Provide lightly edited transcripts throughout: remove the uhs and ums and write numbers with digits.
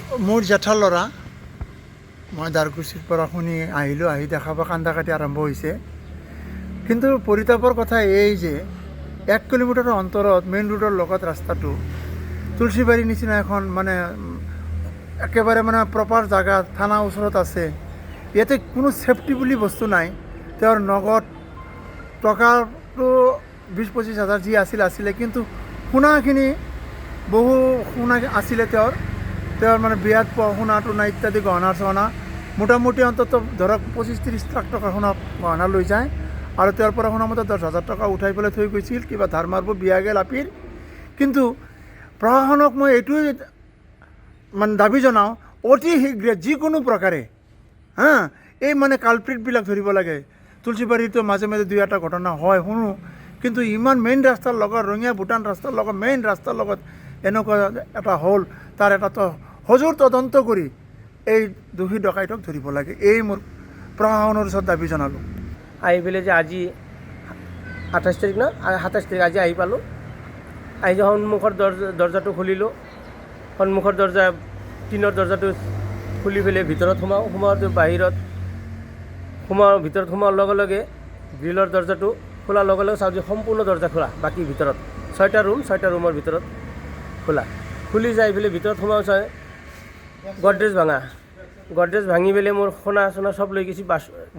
মোৰ জেঠাৰ ল'ৰা মই দাৰকুছিৰ পৰা শুনি আহিলোঁ, আহি দেখা পাই কান্দা কাটি আৰম্ভ হৈছে। কিন্তু পৰিতাপৰ কথা এই যে 1 কিলোমিটাৰৰ অন্তৰত মেইন ৰোডৰ লগত ৰাস্তাটো তুলসীবাৰীৰ নিচিনা এখন মানে একেবাৰে মানে প্ৰপাৰ জাগা, থানা ওচৰত আছে। ইয়াতে কোনো ছেফটি বুলি বস্তু নাই। তেওঁৰ নগদ টকাটো 20-25 হাজাৰ যি আছিলে, কিন্তু সোণাখিনি বহু সোণা আছিলে তেওঁৰ মানে বিয়াত পোৱা সোণা টোনা ইত্যাদি গহনা চহনা মোটামুটি অন্তত ধৰক 25-30 লাখ টকা সোণা গহনা লৈ যায়। আৰু তেওঁৰ পৰা শুনামতে 10,000 টকা উঠাই পেলাই থৈ গৈছিল, কিবা ধাৰ মাৰিব, বিয়া গেল আপিৰ। কিন্তু প্ৰশাসনক মই এইটোৱে মানে দাবী জনাওঁ, অতি শীঘ্ৰে যিকোনো প্ৰকাৰে এই মানে কালপ্ৰিটবিলাক ধৰিব লাগে। তুলসীবাৰীতো মাজে মাজে 2-এটা ঘটনা হয় শুনো, কিন্তু ইমান মেইন ৰাস্তাৰ লগত, ৰঙিয়া ভূটান ৰাস্তাৰ লগত, মেইন ৰাস্তাৰ লগত এনেকুৱা এটা হ'ল, তাৰ এটা সজোৰ তদন্ত কৰি এই দোষী ডকাইতক ধৰিব লাগে। এই মোৰ প্ৰশাসনৰ ওচৰত দাবী জনালোঁ। আহি পেলাই যে আজি 28 তাৰিখ ন, 27 তাৰিখ আজি আহি পালোঁ। আহি যে সন্মুখৰ দৰ্জাটো খুলিলোঁ, সন্মুখৰ টিনৰ দৰ্জাটো খুলি পেলাই ভিতৰত সোমাওঁতে ভিতৰত সোমোৱাৰ লগে লগে গ্ৰিলৰ দৰ্জাটো খোলাৰ লগে লগে চাওঁ যে সম্পূৰ্ণ দৰ্জা খোলা, বাকী ভিতৰত 6টা ৰুমৰ ভিতৰত খোলা। খুলি যাই পেলাই ভিতৰত সোমাওঁ চাই গডৰেজ ভাঙি পেলাই মোৰ সোণা চোনা চব লৈ গৈছে।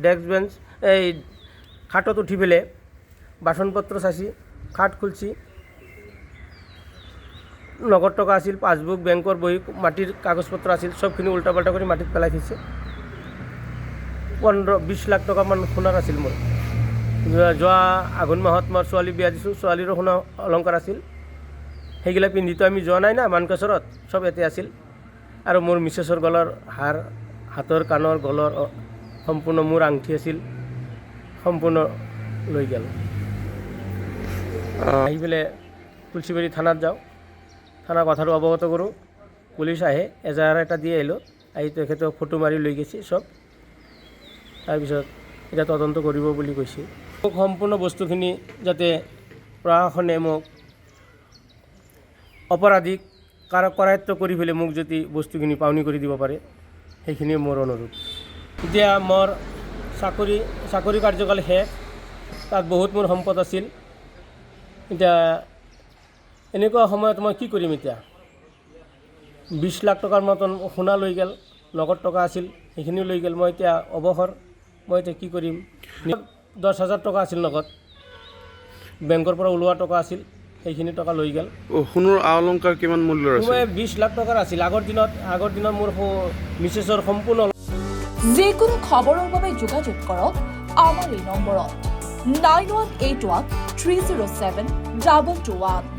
ডেস্ক বেঞ্চ এই খাটত উঠি পেলাই বাচন পত্ৰ চাইছি, খাট খুলছি, নগদ টকা আছিল, পাছবুক, বেংকৰ বহি, মাটিৰ কাগজ পত্ৰ আছিল, চবখিনি উল্টা পাল্টা কৰি মাটিত পেলাই থৈছে। 15-20 লাখ টকামান সোণাৰ আছিল মোৰ। যোৱা আঘোণ মাহত মই ছোৱালী বিয়া দিছোঁ, ছোৱালীৰো সোণা অলংকাৰ আছিল। সেইগিলা পিন্ধিতো আমি যোৱা নাই না মানকাচৰত, চব ইয়াতে আছিল। আৰু মোৰ মিছেছৰ গলৰ হাৰ, হাতৰ কাণৰ গলৰ সম্পূৰ্ণ মোৰ আংঠি আছিল, সম্পূৰ্ণ লৈ গ'ল। আহি পেলাই তুলসীবাৰী থানাত যাওঁ, থানা কথাটো অৱগত কৰোঁ। পুলিচ আহে, এজাহাৰ এটা দি আহিলোঁ। আহি তেখেতক ফটো মাৰি লৈ গৈছে চব। তাৰপিছত এতিয়া তদন্ত কৰিব বুলি কৈছে। মোক সম্পূৰ্ণ বস্তুখিনি যাতে প্ৰশাসনে মোক অপৰাধীক কৰায়ত্ব কৰি পেলাই মোক যদি বস্তুখিনি পাওনি কৰি দিব পাৰে, সেইখিনিয়ে মোৰ অনুৰোধ। এতিয়া মোৰ চাকৰি কাৰ্যকাল শেষ, তাত বহুত মোৰ সম্পদ আছিল। এতিয়া এনেকুৱা সময়ত মই কি কৰিম? এতিয়া 20 লাখ টকাৰ মতন সোণা লৈ গ'ল, নগদ টকা আছিল সেইখিনিও লৈ গ'ল। মই এতিয়া অৱসৰ, মই এতিয়া কি কৰিম? 10,000 টকা আছিল নগদ, বেংকৰ পৰা ওলোৱা টকা আছিল, সেইখিনি টকা লৈ গ'ল। সোণৰ অলংকাৰ কিমান মূল্যৰ আছিল? 20 লাখ টকাৰ আছিল। আগৰ দিনত মোৰ মিছেছৰ সম্পূৰ্ণ। যিকোনো খবৰৰ বাবে যোগাযোগ কৰক আমাৰ এই নম্বৰত 9181 307 221।